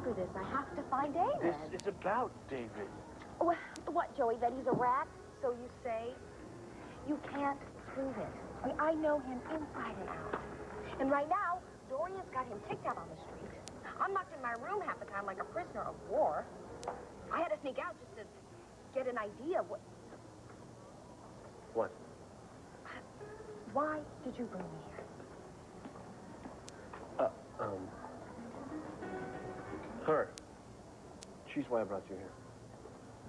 after this. I have to find David. This is about David. Well, what, Joey, that he's a rat? So you say? You can't prove it. I know him inside and out. And right now, Dorian's got him kicked out on the street. I'm locked in my room half the time like a prisoner of war. I had to sneak out just to get an idea of what... What? Why did you bring me here? Her. She's why I brought you here.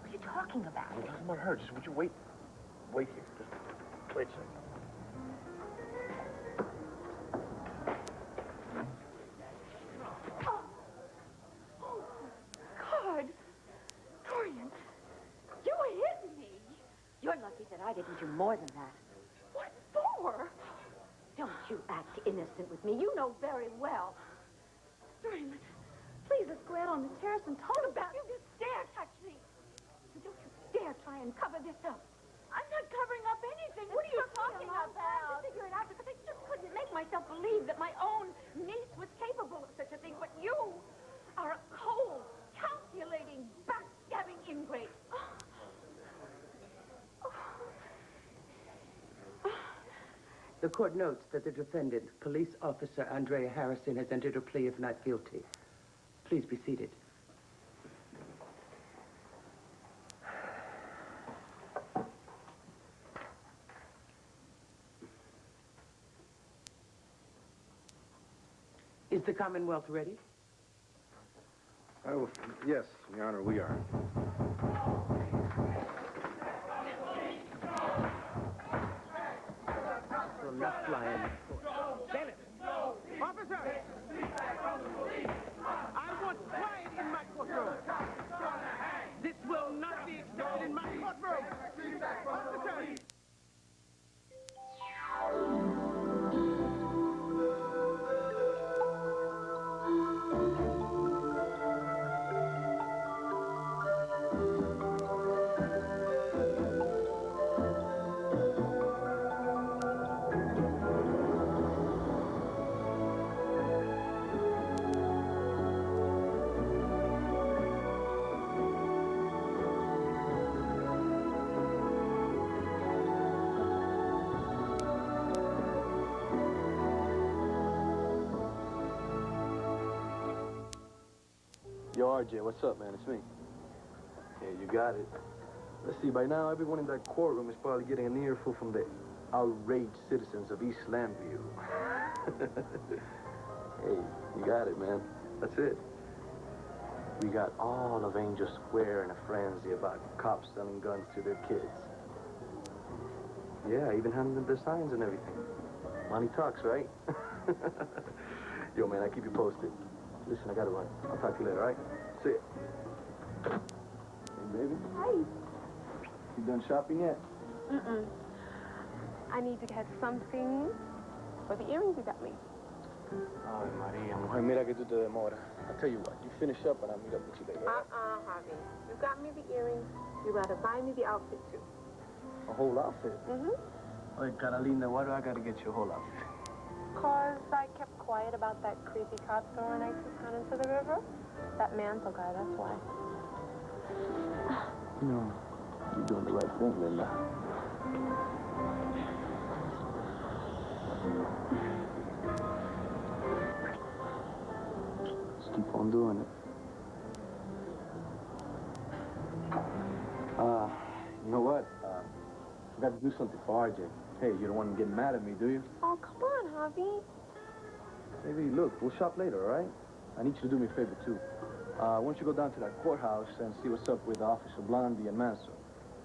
What are you talking about? I'm talking about her. Just would you wait here. Just wait a second. God! Dorian, you hit me! You're lucky that I didn't do more than that. What for? Don't you act innocent with me. You know very well. Dorian, please, let's go out on the terrace and talk about it. You just dare touch me. Don't you dare try and cover this up. I'm not covering up anything. What are you talking about? To figure it out because I just couldn't make myself believe that my own niece was capable of such a thing. But you are a cold, calculating, backstabbing ingrate. The court notes that the defendant, police officer Andrea Harrison, has entered a plea of not guilty. Please be seated. Is the Commonwealth ready? Yes, Your Honor, we are. Will not fly in. Bailiff! Officer! I want quiet in my courtroom. This will not be accepted in my courtroom. Officer! Yo, RJ, what's up, man? It's me. Yeah, you got it. Let's see, by now, everyone in that courtroom is probably getting an earful from the outraged citizens of East Lambview. Hey, you got it, man. That's it. We got all of Angel Square in a frenzy about cops selling guns to their kids. Yeah, even handing them their signs and everything. Money talks, right? Yo, man, I keep you posted. Listen, I gotta run. I'll talk to you later, all right? See ya. Hey, baby. Hi. You done shopping yet? Mm-mm. I need to get something for the earrings you got me. Ay, Maria, mujer, mira que tú te demoras. I'll tell you what, you finish up and I'll meet up with you later. Javi. You got me the earrings. You gotta buy me the outfit, too. A whole outfit? Mm-hmm. Oye, Carolina, why do I gotta get you a whole outfit? 'Cause I kept quiet about that creepy cop throwing I took down into the river. That mantle guy, that's why. No, you're doing the right thing, Linda. Just keep on doing it. You know what? I got to do something for RJ. Hey, you don't want him getting mad at me, do you? Oh, come on, Javi. Maybe, look, we'll shop later, all right? I need you to do me a favor, too. Why don't you go down to that courthouse and see what's up with Officer Blondie and Manso.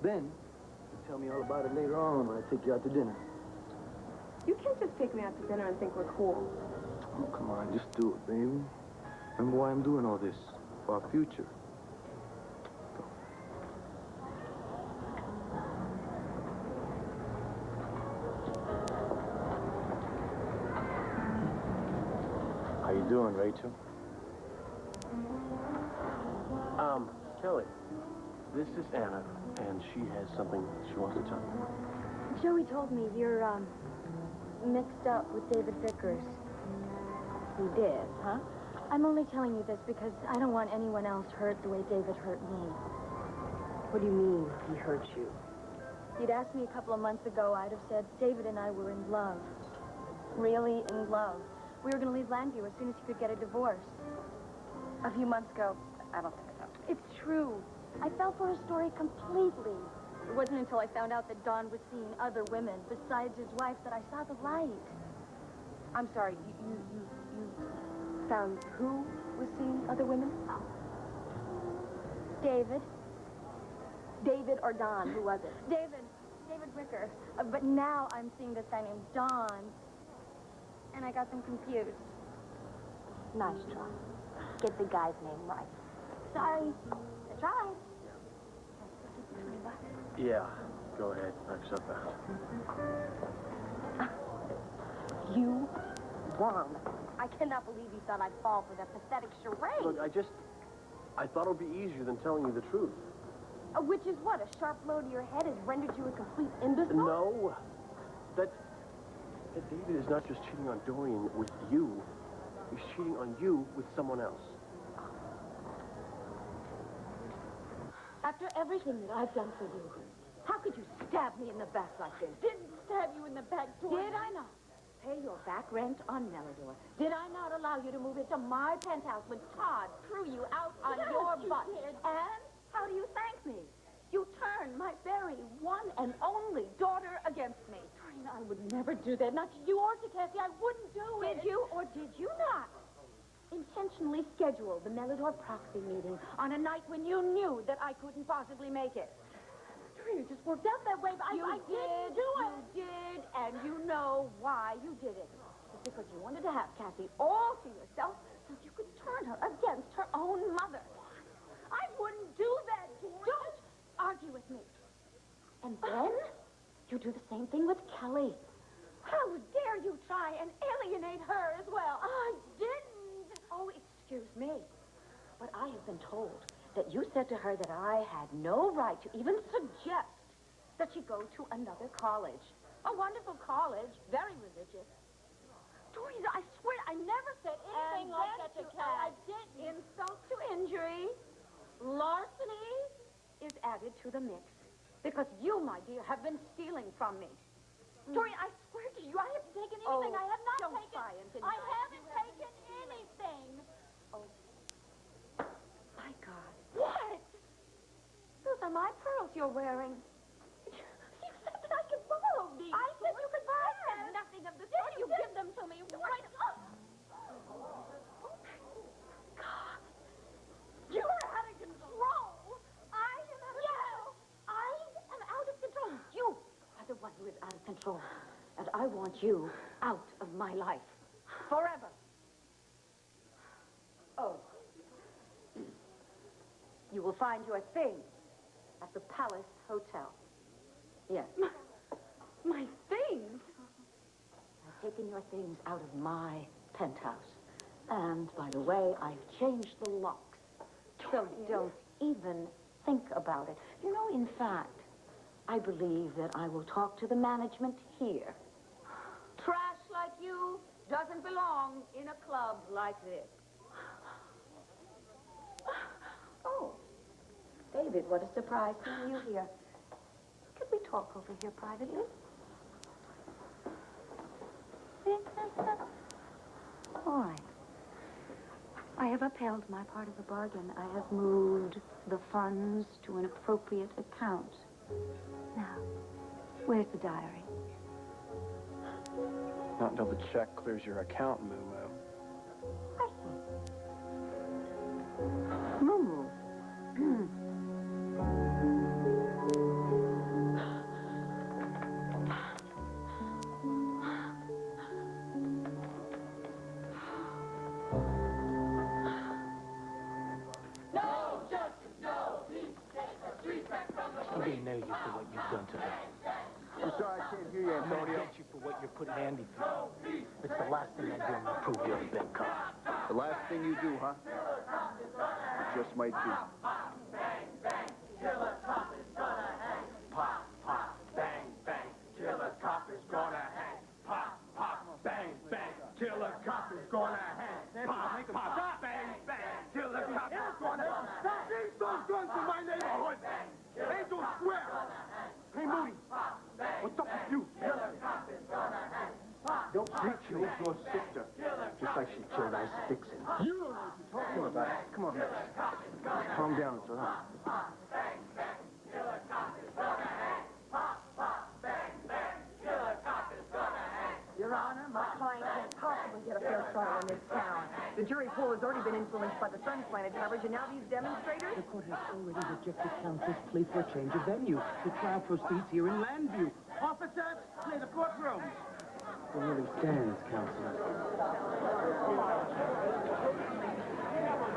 Then, you tell me all about it later on when I take you out to dinner. You can't just take me out to dinner and think we're cool. Oh, come on, just do it, baby. Remember why I'm doing all this? For our future. Go. How you doing, Rachel? Kelly, this is Anna, and she has something she wants to tell you. Joey told me you're, mixed up with David Vickers. He did, huh? I'm only telling you this because I don't want anyone else hurt the way David hurt me. What do you mean, he hurt you? If you'd asked me a couple of months ago, I'd have said David and I were in love. Really in love. We were going to leave Landview as soon as he could get a divorce. A few months ago, I don't think so. It's true. I fell for his story completely. It wasn't until I found out that Don was seeing other women besides his wife that I saw the light. I'm sorry, you found who was seeing other women? David. David or Don, who was it? David Ricker. But now I'm seeing this guy named Don, and I got them confused. Nice try. Get the guy's name right. Sorry. I tried. Yeah, go ahead. Accept that. You worm. I cannot believe you thought I'd fall for that pathetic charade. Look, I thought it would be easier than telling you the truth. Which is what? A sharp blow to your head has rendered you a complete imbecile? No. That David is not just cheating on Dorian with you. He's cheating on you with someone else. After everything that I've done for you, how could you stab me in the back like this? Didn't stab you in the back door. Did I not pay your back rent on Melidor? Did I not allow you to move into my penthouse when Todd threw you out on Yes, your you butt? did. And how do you thank me? You turned my very one and only daughter against me. Doreen, I would never do that. Not to you or to Cassie. I wouldn't do it. Did you or did you not intentionally schedule the Melidor proxy meeting on a night when you knew that I couldn't possibly make it? Doreen, it just worked out that way, but I didn't do it. You did, and you know why you did it. It's because you wanted to have Cassie all to yourself so you could turn her against her own mother. I wouldn't do that, Doreen. Don't argue with me. And then you do the same thing with Kelly. How dare you try and alienate her as well? I didn't. Oh, excuse me. But I have been told that you said to her that I had no right to even suggest that she go to another college. A wonderful college, very religious. Doreen, I swear I never said anything like that to Kelly. I didn't. Insult to injury, larceny is added to the mix. Because you, my dear, have been stealing from me. Doreen, I swear to you, I haven't taken anything. I have not don't taken. try and deny I it. haven't taken anything. My God. What? Those are my pearls you're wearing. You said that I could borrow these. I said you could buy Yes. them. Nothing of the sort. You give them to me right up. God. You are out of control. I am out of control. I am out of control. You are the one who is out of control. And I want you out of my life. Forever. Oh. You will find your things at the Palace Hotel. Yes. My things? I've taken your things out of my penthouse. And, by the way, I've changed the locks. So don't even think about it. You know, in fact, I believe that I will talk to the management here. Trash like you doesn't belong in a club like this. Oh, David, what a surprise seeing you here. Could we talk over here privately? All right. I have upheld my part of the bargain. I have moved the funds to an appropriate account. Now, where's the diary? Not until the check clears your account, Moo-Moo. I see. Moo-moo. I'm gonna nail you for what you've done to her. I'm sorry I can't hear you, I'm gonna Antonio. get you for what you're putting Andy through. It's the last thing I do to prove you're a big cop. The last thing you do, huh? It just might be. Pop, pop, bang, bang, till a cop is gonna hang. Pop, pop, bang, bang, till a cop is gonna hang. Pop, pop, bang. Come on, Max. Calm down, it's all right. Your Honor, my client can't possibly get a fair trial in this town. The jury pool has already been influenced by the Sun slanted coverage, and now these demonstrators? The court has already rejected counsel's plea for a change of venue. The trial proceeds here in Landview. Officers, clear the courtroom. It really stands, Counselor.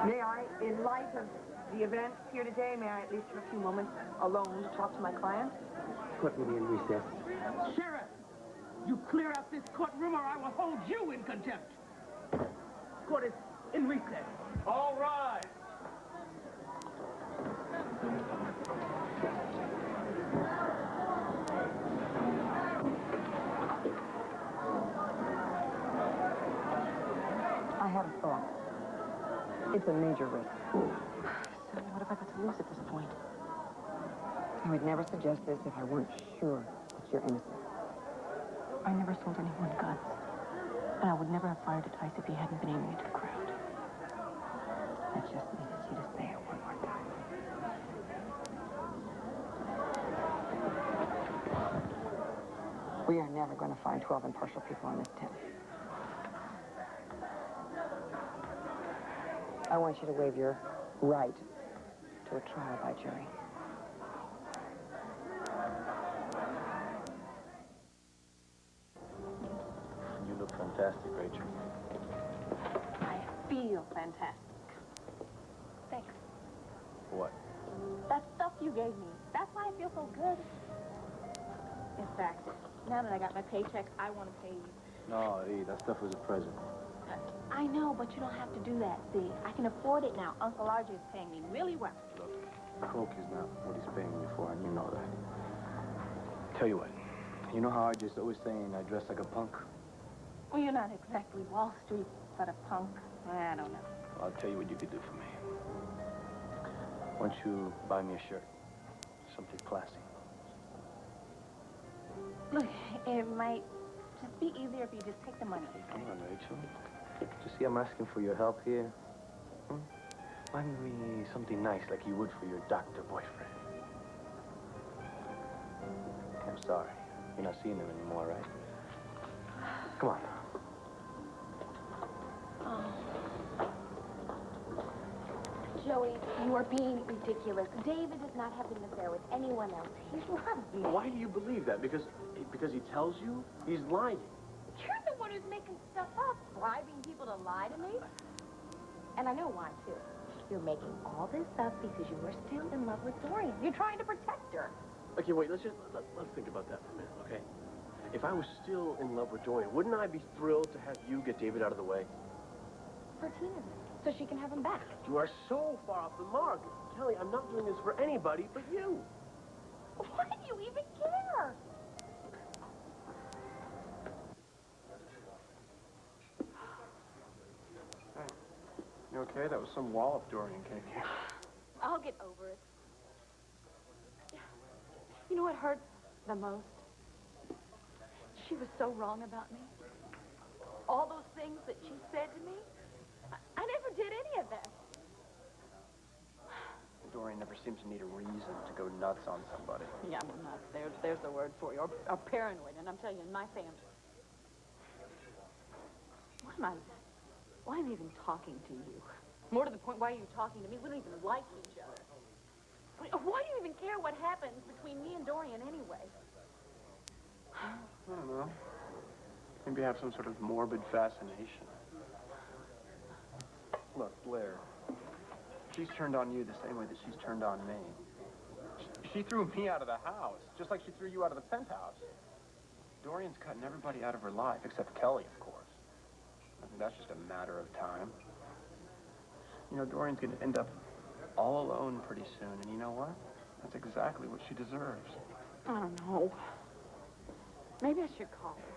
May I, in light of the events here today, may I at least have a few moments alone to talk to my client? Court will be in recess. Sheriff, you clear out this courtroom or I will hold you in contempt. Court is in recess. All right. I have a thought. It's a major risk. So what have I got to lose at this point? I would never suggest this if I weren't sure that you're innocent. I never sold anyone guns. And I would never have fired at Ice if he hadn't been aiming into the crowd. I just needed you to say it one more time. We are never going to find 12 impartial people in this town. I want you to waive your right to a trial by jury. You look fantastic, Rachel. I feel fantastic. Thanks. What? That stuff you gave me. That's why I feel so good. In fact, now that I got my paycheck, I want to pay you. No, Ree, that stuff was a present. I know, but you don't have to do that, see? I can afford it now. Uncle RJ is paying me really well. Look, Coke is not what he's paying me for, and you know that. Tell you what, you know how RJ's always saying I dress like a punk? Well, you're not exactly Wall Street, but a punk. I don't know. I'll tell you what you could do for me. Why don't you buy me a shirt? Something classy. Look, it might just be easier if you just take the money. Come on, Rachel. Just see, I'm asking for your help here. Buy me something nice like you would for your doctor boyfriend. I'm sorry. You're not seeing him anymore, right? Come on. Joey, you are being ridiculous. David does not have an affair with anyone else. He's lying. Why do you believe that? Because he tells you he's lying. You're the one who's making stuff up, bribing people to lie to me. And I know why, too. You're making all this up because you were still in love with Dorian. You're trying to protect her. Okay, wait, let's think about that for a minute, okay? If I was still in love with Dorian, wouldn't I be thrilled to have you get David out of the way? For Tina's, so she can have him back. You are so far off the mark. Kelly, I'm not doing this for anybody but you. Why do you even care? You okay? That was some wallop Dorian gave you. I'll get over it. You know what hurts the most? She was so wrong about me. All those things that she said to me, I never did any of that. Dorian never seems to need a reason to go nuts on somebody. Yeah, I'm nuts. There's the word for you. Or paranoid, and I'm telling you, in my family. Why am I even talking to you? More to the point, why are you talking to me? We don't even like each other. Why do you even care what happens between me and Dorian anyway? I don't know. Maybe I have some sort of morbid fascination. Look, Blair, she's turned on you the same way that she's turned on me. She threw me out of the house, just like she threw you out of the penthouse. Dorian's cutting everybody out of her life, except Kelly, of course. I think that's just a matter of time. You know, Dorian's going to end up all alone pretty soon, and you know what? That's exactly what she deserves. I don't know. Maybe I should call her.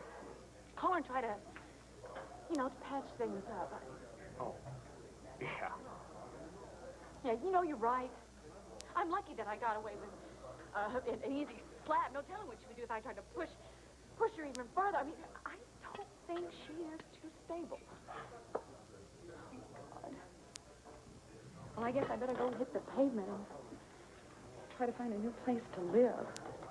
Call her and try to, to patch things up. Oh, yeah. Yeah, you're right. I'm lucky that I got away with an easy slap. No telling what she would do if I tried to push her even further. I mean, I don't think she is too stable. Oh, God. I guess I better go hit the pavement and try to find a new place to live.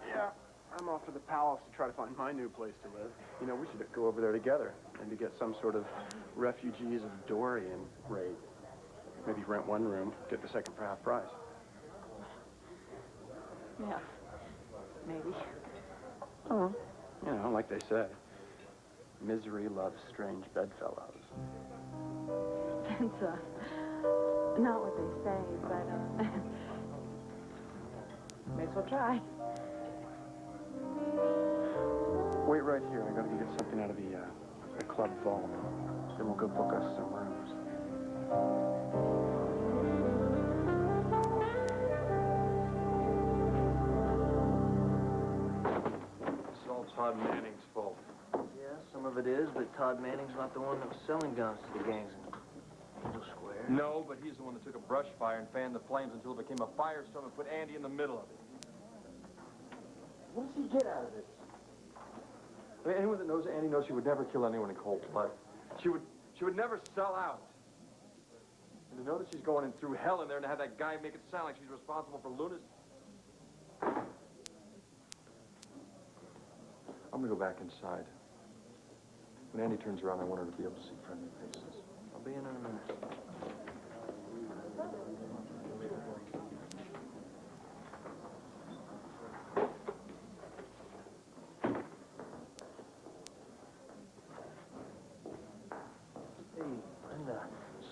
Yeah, I'm off to the palace to try to find my new place to live. You know, we should go over there together and to get some sort of refugees of Dorian rate. Maybe rent one room, get the second for half price. Yeah, maybe. Oh, you know, like they say, misery loves strange bedfellows. It's not what they say, but may as well try. Wait right here. I gotta go get something out of the club vault. Then we'll go book us some rooms. It's all Todd Manning's fault. Yeah, some of it is, but Todd Manning's not the one that was selling guns to the gangs in Angel Square. No, but he's the one that took a brush fire and fanned the flames until it became a firestorm and put Andy in the middle of it. What does he get out of this? I mean, anyone that knows Andy knows she would never kill anyone in cold blood. She would never sell out. And to know that she's going through hell in there and to have that guy make it sound like she's responsible for lunacy. I'm gonna go back inside. When Andy turns around, I want her to be able to see friendly faces. I'll be in a minute. Hey, Linda,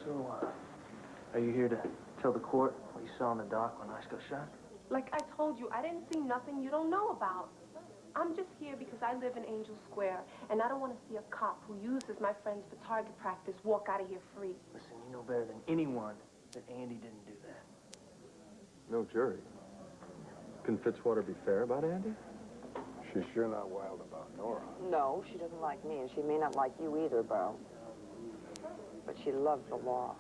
so, are you here to tell the court what you saw on the dock when Ice got shot? Like I told you, I didn't see nothing you don't know about. I'm just here because I live in Angel Square, and I don't want to see a cop who uses my friends for target practice walk out of here free. Listen, you know better than anyone that Andy didn't do that. No jury. Can Fitzwater be fair about Andy? She's sure not wild about Nora. No, she doesn't like me, and she may not like you either, Bo. But she loves the law.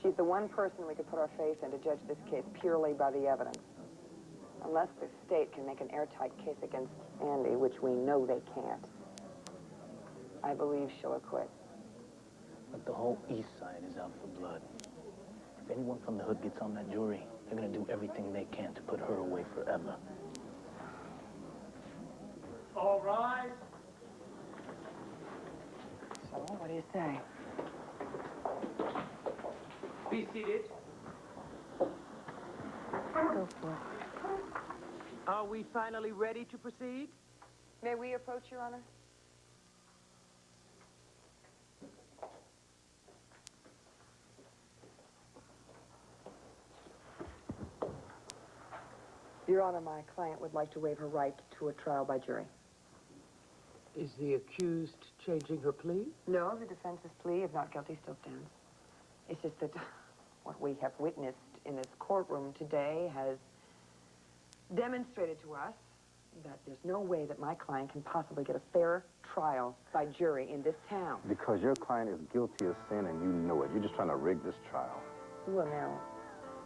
She's the one person we could put our faith in to judge this case purely by the evidence. Unless the state can make an airtight case against Andy, which we know they can't, I believe she'll acquit. But the whole East Side is out for blood. If anyone from the hood gets on that jury, they're gonna do everything they can to put her away forever. All right. So, what do you say? Be seated. Go for it. Are we finally ready to proceed? May we approach, Your Honor? Your Honor, my client would like to waive her right to a trial by jury. Is the accused changing her plea? No, the defense's plea of not guilty still stands. It's just that what we have witnessed in this courtroom today has demonstrated to us that there's no way that my client can possibly get a fair trial by jury in this town. Because your client is guilty of sin and you know it. You're just trying to rig this trial. Well, now,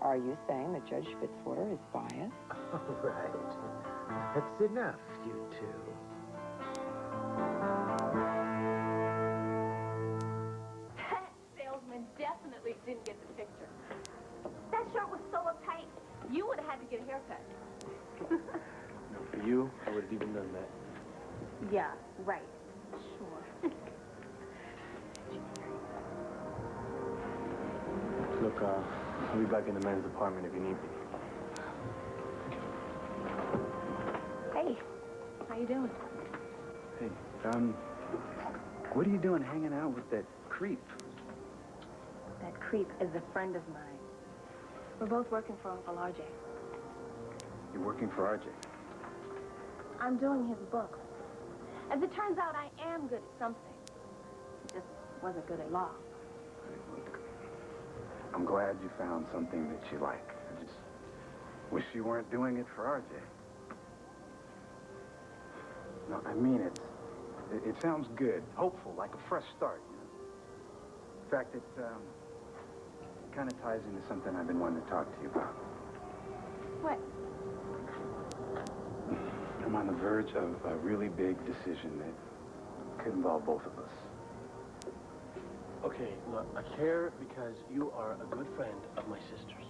are you saying that Judge Fitzwater is biased? All right. That's enough, you two. That salesman definitely didn't get the picture. That shirt was so uptight, you would have had to get a haircut. For you, I would have even done that. Yeah, right. Sure. Look, I'll be back in the men's department if you need me. Hey, how you doing? Hey, what are you doing hanging out with that creep? That creep is a friend of mine. We're both working for Uncle RJ. You're working for RJ. I'm doing his books. As it turns out, I am good at something. Just wasn't good at law. I'm glad you found something that you like. I just wish you weren't doing it for RJ. No, I mean it sounds good, hopeful, like a fresh start, you know? In fact, it kind of ties into something I've been wanting to talk to you about. What? I'm on the verge of a really big decision that could involve both of us. Okay, look, I care because you are a good friend of my sister's.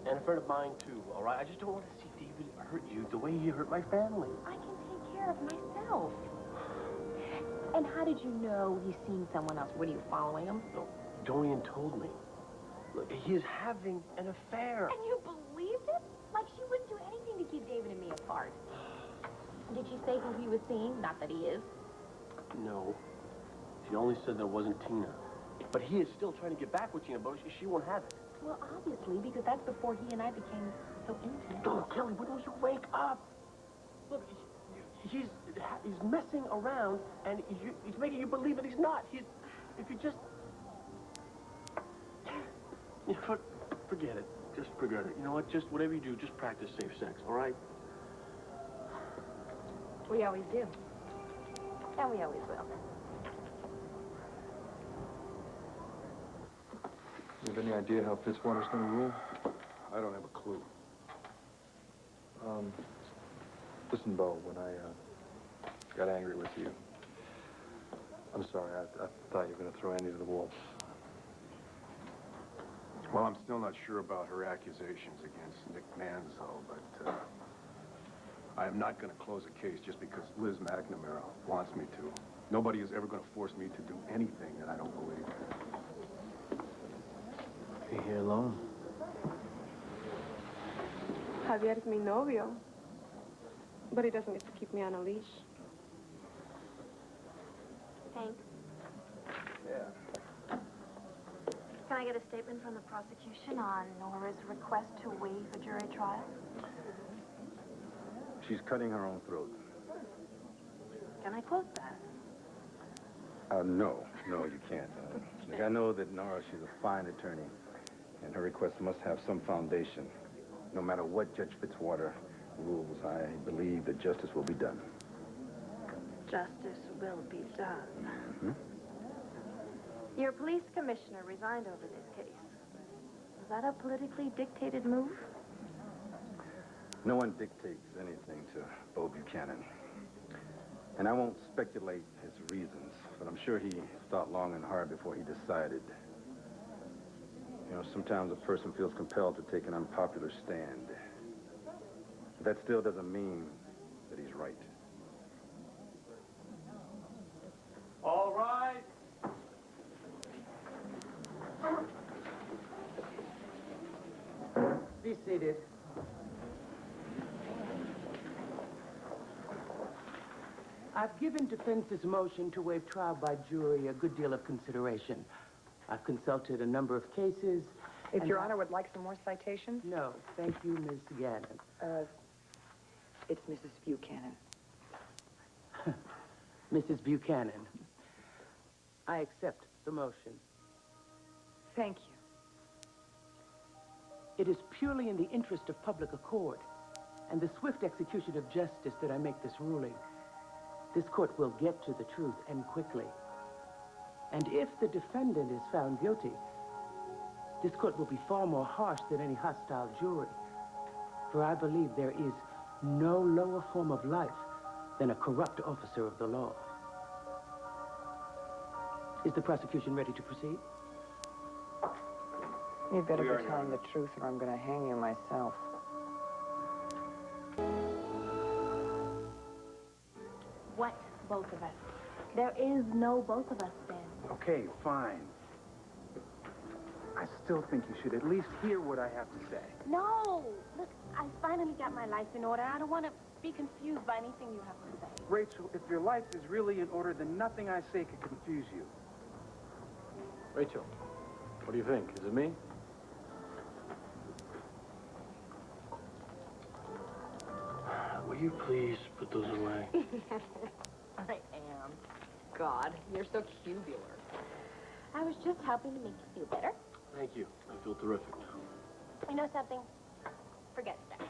And a friend of mine, too, all right? I just don't want to see David hurt you the way he hurt my family. I can take care of myself. And how did you know he's seen someone else? What, are you following him? No, Dorian told me. Look, he is having an affair. And you believed it? Like she wouldn't do anything to keep David and me apart. Did she say who he was seeing? Not that he is. No. She only said that it wasn't Tina. But he is still trying to get back with Tina, but she won't have it. Well, obviously, because that's before he and I became so intimate. Oh, Kelly, when will you wake up? Look, he's messing around, and he's making you believe that he's not. If you just... Yeah, forget it. Just forget it. You know what? Just whatever you do, just practice safe sex, all right? We always do. And we always will. You have any idea how Fitzwater's going to rule? I don't have a clue. Listen, Bo, when I got angry with you, I'm sorry. I thought you were going to throw Andy to the wolves. Well, I'm still not sure about her accusations against Nick Manzo, but I am not going to close a case just because Liz McNamara wants me to. Nobody is ever going to force me to do anything that I don't believe in. You're here alone. Javier's mi novio, but he doesn't get to keep me on a leash. Thanks. Yeah. Can I get a statement from the prosecution on Nora's request to waive a jury trial? She's cutting her own throat. Can I quote that? No, you can't. Look, I know that Nora, she's a fine attorney, and her request must have some foundation. No matter what Judge Fitzwater rules, I believe that justice will be done. Justice will be done. Mm-hmm. Your police commissioner resigned over this case. Was that a politically dictated move? No one dictates anything to Bo Buchanan. And I won't speculate his reasons, but I'm sure he thought long and hard before he decided. You know, sometimes a person feels compelled to take an unpopular stand. But that still doesn't mean that he's right. All right. Be seated. I've given defense's motion to waive trial by jury a good deal of consideration. I've consulted a number of cases. If Your Honor would like some more citations? No, thank you, Ms. Gannon. It's Mrs. Buchanan. Mrs. Buchanan, I accept the motion. Thank you. It is purely in the interest of public accord and the swift execution of justice that I make this ruling. This court will get to the truth, and quickly. And if the defendant is found guilty, this court will be far more harsh than any hostile jury. For I believe there is no lower form of life than a corrupt officer of the law. Is the prosecution ready to proceed? You'd better be telling the truth or I'm going to hang you myself. What, both of us? There is no both of us, Ben. Okay, fine. I still think you should at least hear what I have to say. No! Look, I finally got my life in order. I don't want to be confused by anything you have to say. Rachel, if your life is really in order, then nothing I say could confuse you. Rachel, what do you think? Is it me? Will you please put those away? I am. God, you're so cubular. I was just helping to make you feel better. Thank you. I feel terrific now. You know something? Forget that.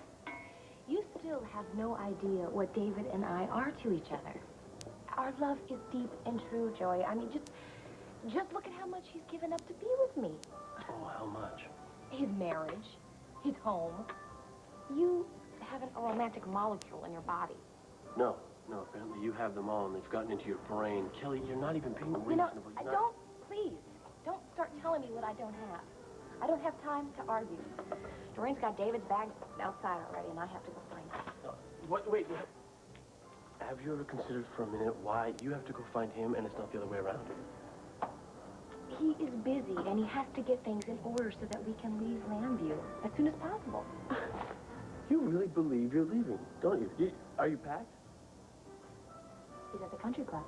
You still have no idea what David and I are to each other. Our love is deep and true, Joey. I mean, just look at how much he's given up to be with me. Oh, how much? His marriage, his home. You haven't a romantic molecule in your body. No, apparently you have them all and they've gotten into your brain. Kelly, you're not even being reasonable. Don't, please. Don't start telling me what I don't have. I don't have time to argue. Doreen's got David's bags outside already, and I have to go find him. Wait. Have you ever considered for a minute why you have to go find him and it's not the other way around? He is busy, and he has to get things in order so that we can leave Lambview as soon as possible. You really believe you're leaving, don't you? Are you packed? He's at the country club.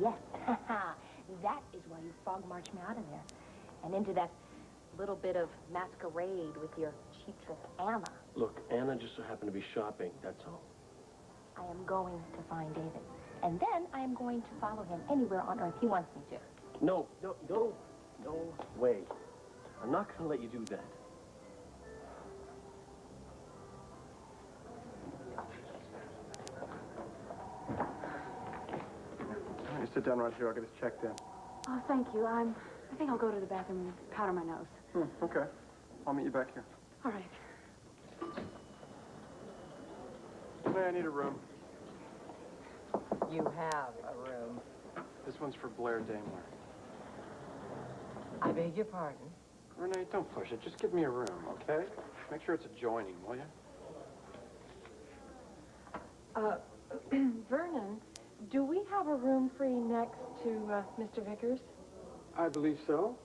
Yes. That is why you frog marched me out of there. And into that little bit of masquerade with your cheap trick, Anna. Look, Anna just so happened to be shopping, that's all. I am going to find David. And then I am going to follow him anywhere on earth he wants me to. No way. I'm not going to let you do that. You sit down right here. I'll get this checked in. Oh, thank you. I think I'll go to the bathroom and powder my nose. Okay. I'll meet you back here. All right. Hey, I need a room. You have a room. This one's for Blair Daimler. I beg your pardon? Renee, don't push it. Just give me a room, okay? Make sure it's adjoining, will you? Vernon, do we have a room free next to Mr. Vickers? I believe so.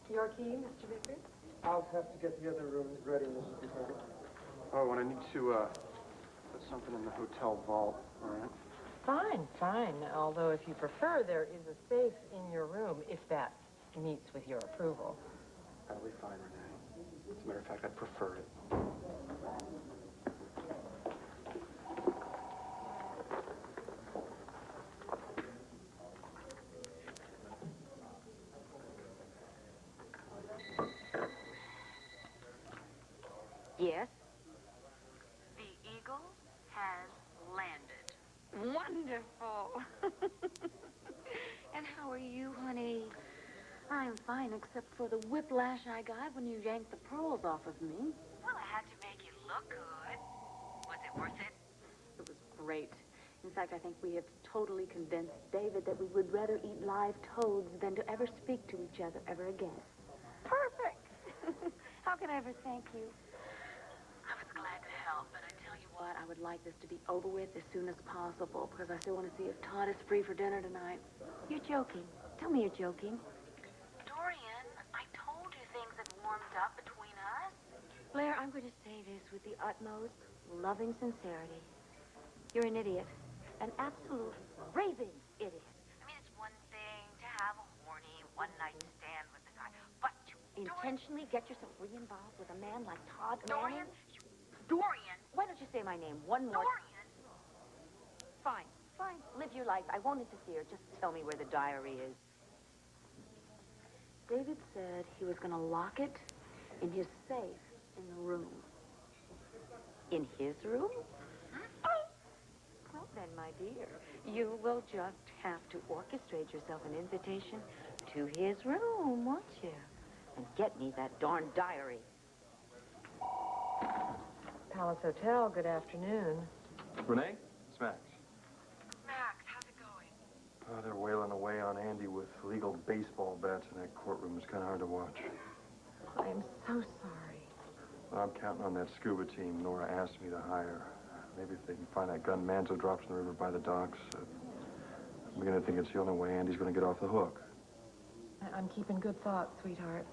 Your key, Mr. Vickers? I'll have to get the other rooms ready, Mrs. Vickers. Oh, and I need to, put something in the hotel vault, all right? Fine. Although if you prefer, there is a safe in your room, if that meets with your approval. That'll be fine, Renee. As a matter of fact, I'd prefer it. Yes? The Eagle has landed. Wonderful. And how are you, honey? I'm fine, except for the whiplash I got when you yanked the pearls off of me. Well, I had to make it look good. Was it worth it? It was great. In fact, I think we have totally convinced David that we would rather eat live toads than to ever speak to each other ever again. Perfect. How can I ever thank you? I was glad to help, but I tell you what, I would like this to be over with as soon as possible, because I still want to see if Todd is free for dinner tonight. You're joking. Tell me you're joking. Dorian, I told you things had warmed up between us. Blair, I'm going to say this with the utmost loving sincerity. You're an idiot. An absolute raving idiot. I mean, it's one thing to have a horny one-night stand with a guy, but to intentionally get yourself re-involved with a man like Todd Manning? Dorian! Why don't you say my name one more time? Fine. Live your life. I won't interfere. Just tell me where the diary is. David said he was going to lock it in his safe in the room. In his room? Well, then, my dear, you will just have to orchestrate yourself an invitation to his room, won't you? And get me that darn diary. Palace Hotel, good afternoon. Renee? It's Max. Max, how's it going? Oh, they're wailing away on Andy with legal baseball bats in that courtroom. It's kind of hard to watch. I am so sorry. I'm counting on that scuba team Nora asked me to hire. Maybe if they can find that gun Manzo drops in the river by the docks, I'm beginning to think it's the only way Andy's going to get off the hook. I'm keeping good thoughts, sweetheart.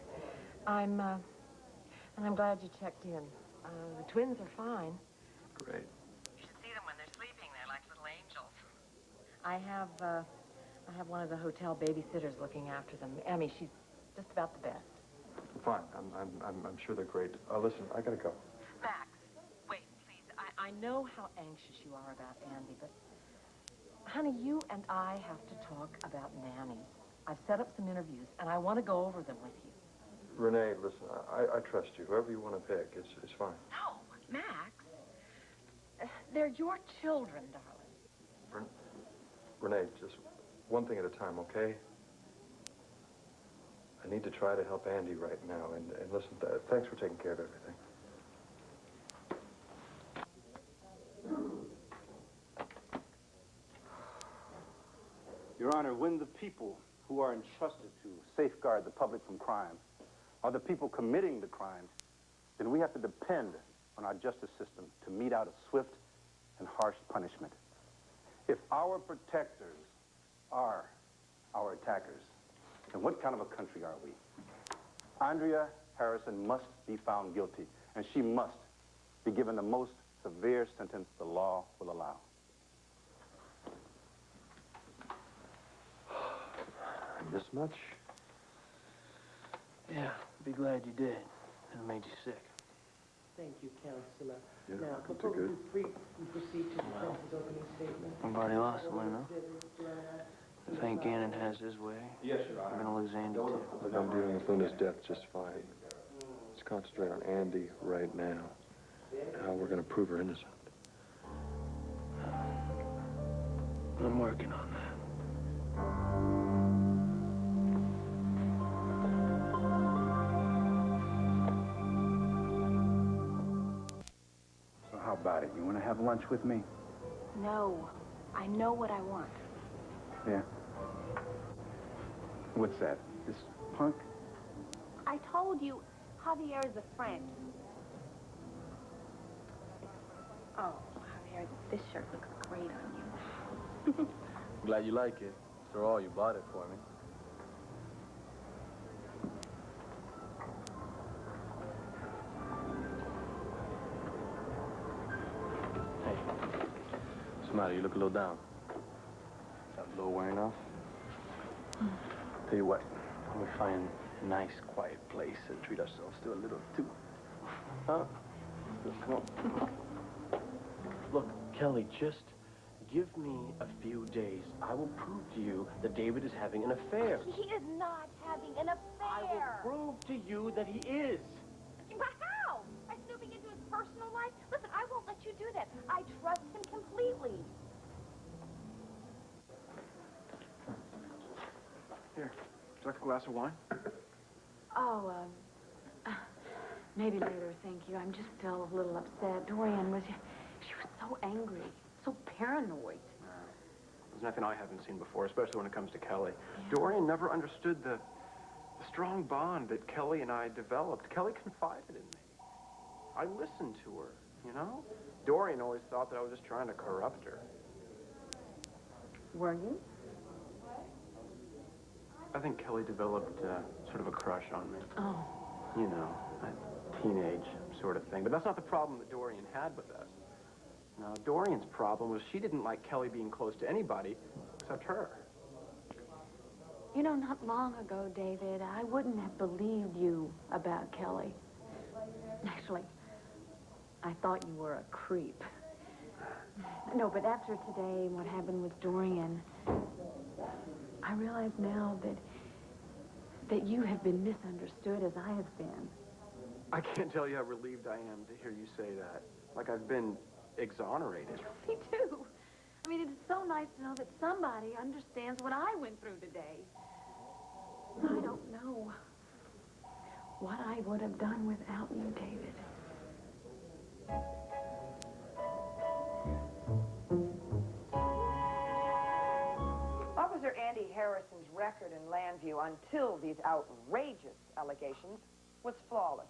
And I'm glad you checked in. The twins are fine. Great. You should see them when they're sleeping. They're like little angels. I have one of the hotel babysitters looking after them. Emmy, she's just about the best. Fine. I'm sure they're great. Listen, I gotta go. Max, wait, please. I know how anxious you are about Andy, but honey, you and I have to talk about nannies. I've set up some interviews, and I want to go over them with you. Renee, listen, I trust you. Whoever you want to pick, it's fine. No, Max. They're your children, darling. Renee, just one thing at a time, okay? I need to try to help Andy right now, and listen, thanks for taking care of everything. people who are entrusted to safeguard the public from crime are the people committing the crimes, then we have to depend on our justice system to mete out a swift and harsh punishment. If our protectors are our attackers, then what kind of a country are we? Andrea Harrison must be found guilty, and she must be given the most severe sentence the law will allow. This much? Yeah, be glad you did. It made you sick. Thank you, Counselor. Yeah, Now, I think before you're we good. proceed to the defense's opening statement. Nobody lost, Lena. If Hank Gannon has his way, Yes, Your Honor. we're gonna lose Andy, too. Look, I'm dealing with Luna's death just fine. Let's concentrate on Andy right now. How we're going to prove her innocent. I'm working on that. So how about it? You want to have lunch with me? No, I know what I want. Yeah. What's that? This punk? I told you, Javier is a friend. Oh, Javier, this shirt looks great on you. Glad you like it. After all, you bought it for me. Hey, what's the matter? You look a little down. Is that a little wearing off? Tell you what, we find a nice, quiet place and treat ourselves to a little too. Huh? Come on. Look, Kelly, just give me a few days. I will prove to you that David is having an affair. He is not having an affair. I will prove to you that he is. But how? By snooping into his personal life? Listen, I won't let you do that. I trust him completely. Here, would you like a glass of wine? Oh, maybe later, thank you. I'm just still a little upset. Dorian she was so angry, so paranoid. There's nothing I haven't seen before, especially when it comes to Kelly. Yeah. Dorian never understood the strong bond that Kelly and I developed. Kelly confided in me. I listened to her, you know? Dorian always thought that I was just trying to corrupt her. Were you? I think Kelly developed sort of a crush on me. Oh. You know, a teenage sort of thing. But that's not the problem that Dorian had with us. No, Dorian's problem was she didn't like Kelly being close to anybody except her. You know, not long ago, David, I wouldn't have believed you about Kelly. Actually, I thought you were a creep. No, but after today, what happened with Dorian, I realize now that you have been misunderstood as I have been. I can't tell you how relieved I am to hear you say that. Like I've been exonerated. Me too. I mean, it's so nice to know that somebody understands what I went through today. I don't know what I would have done without you, David. Officer Andy Harrison's record in Landview until these outrageous allegations was flawless.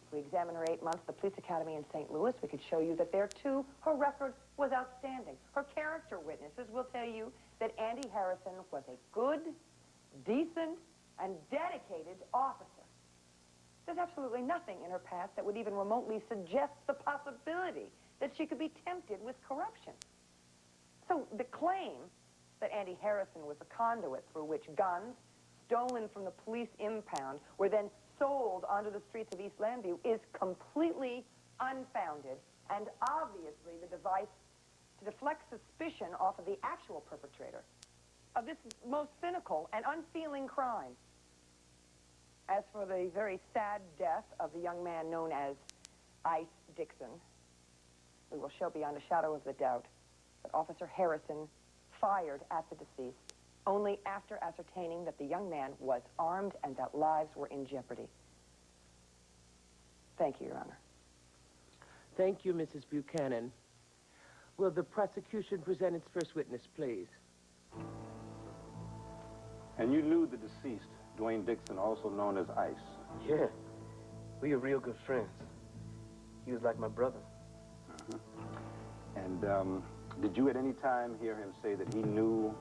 If we examine her 8 months at the police academy in St. Louis, we could show you that there, too, her record was outstanding. Her character witnesses will tell you that Andy Harrison was a good, decent, and dedicated officer. There's absolutely nothing in her past that would even remotely suggest the possibility that she could be tempted with corruption. So the claim that Andy Harrison was a conduit through which guns, stolen from the police impound, were then sold onto the streets of East Landview is completely unfounded and obviously the device to deflect suspicion off of the actual perpetrator of this most cynical and unfeeling crime. As for the very sad death of the young man known as Ice Dixon, we will show beyond a shadow of the doubt that Officer Harrison fired at the deceased only after ascertaining that the young man was armed and that lives were in jeopardy. Thank you, Your Honor. Thank you, Mrs. Buchanan. Will the prosecution present its first witness, please? And you knew the deceased, Dwayne Dixon, also known as Ice. Yeah. We were real good friends. He was like my brother. And did you at any time hear him say that he knew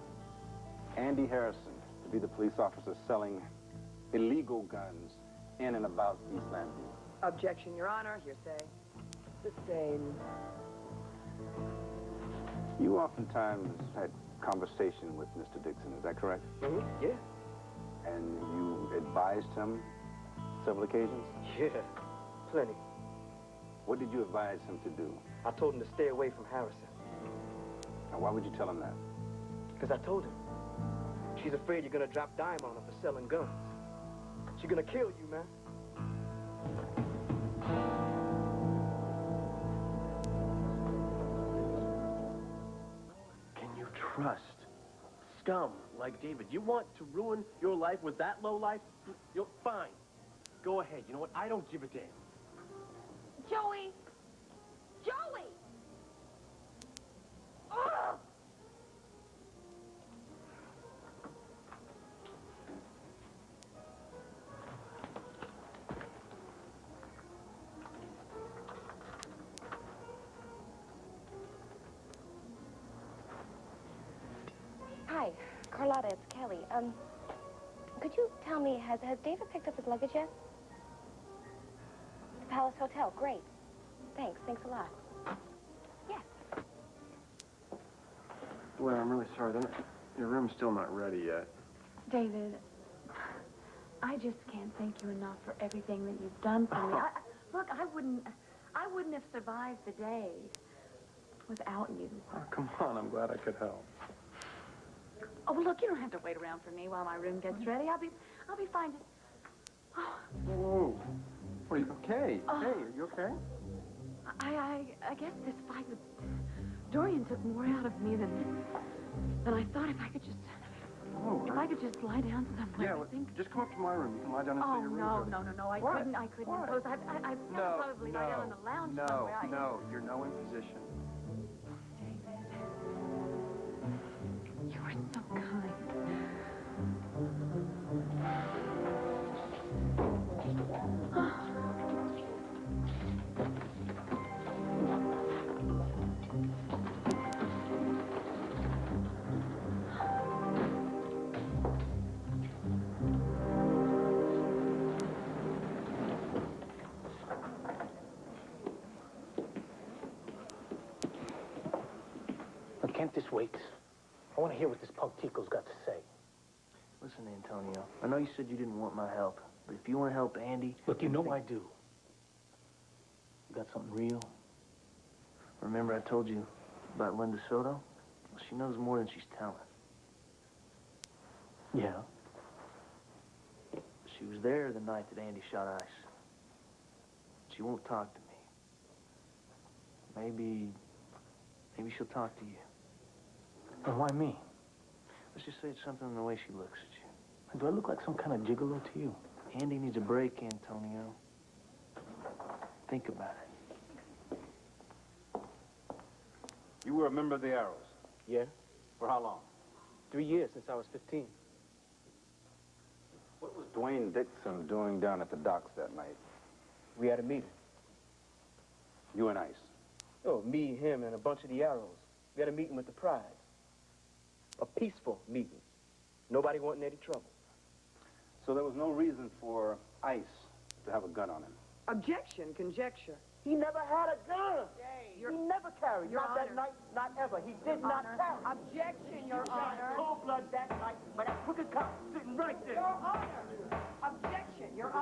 Andy Harrison to be the police officer selling illegal guns in and about East Landview? Objection, Your Honor. Hearsay. Sustained. You oftentimes had conversation with Mr. Dixon, is that correct? Yeah. And you advised him several occasions? Yeah. Plenty. What did you advise him to do? I told him to stay away from Harrison. Now, why would you tell him that? Because I told him. She's afraid you're gonna drop dime on her for selling guns. She's gonna kill you, man. Can you trust scum like David? You want to ruin your life with that low life? You're fine. Go ahead. You know what? I don't give a damn. Joey! Joey! Oh! Hi, Carlotta, it's Kelly. Could you tell me, has David picked up his luggage yet? The Palace Hotel, great. Thanks a lot. Yes. Well, I'm really sorry. Your room's still not ready yet. David, I just can't thank you enough for everything that you've done for me. Look, I wouldn't have survived the day without you. Oh, come on. I'm glad I could help. Oh, well, look, you don't have to wait around for me while my room gets ready. I'll be fine. Oh. Whoa. Are you okay? Hey, are you okay? I guess this fight with Dorian took more out of me than I thought. If I could just lie down somewhere. Yeah, well, just come up to my room. You can lie down and say your room's ready. No, I couldn't impose. I'd probably lie down in the lounge somewhere. No, you're no imposition. You are so kind. Look, can't this wait? I want to hear what this punk Tico's got to say. Listen, Antonio, I know you said you didn't want my help, but if you want to help Andy... Look, you know I do. You got something real? Remember I told you about Linda Soto? Well, she knows more than she's telling. Yeah. She was there the night that Andy shot Ice. She won't talk to me. Maybe she'll talk to you. And why me? Let's just say it's something in the way she looks at you. Do I look like some kind of gigolo to you? Andy needs a break, Antonio. Think about it. You were a member of the Arrows? Yeah. For how long? 3 years, since I was 15. What was Dwayne Dixon doing down at the docks that night? We had a meeting. You and Ice? Oh, me, him, and a bunch of the Arrows. We had a meeting with the prize. A peaceful meeting. Nobody wanting any trouble. So there was no reason for Ice to have a gun on him? Objection, conjecture. He never had a gun. Your, he never carried. Your Not Honor. that night, not ever. He did not carry. Objection, Your He shot Honor. cold blood that night, but that crooked cop sitting right there. Your Honor. Objection, Your Honor.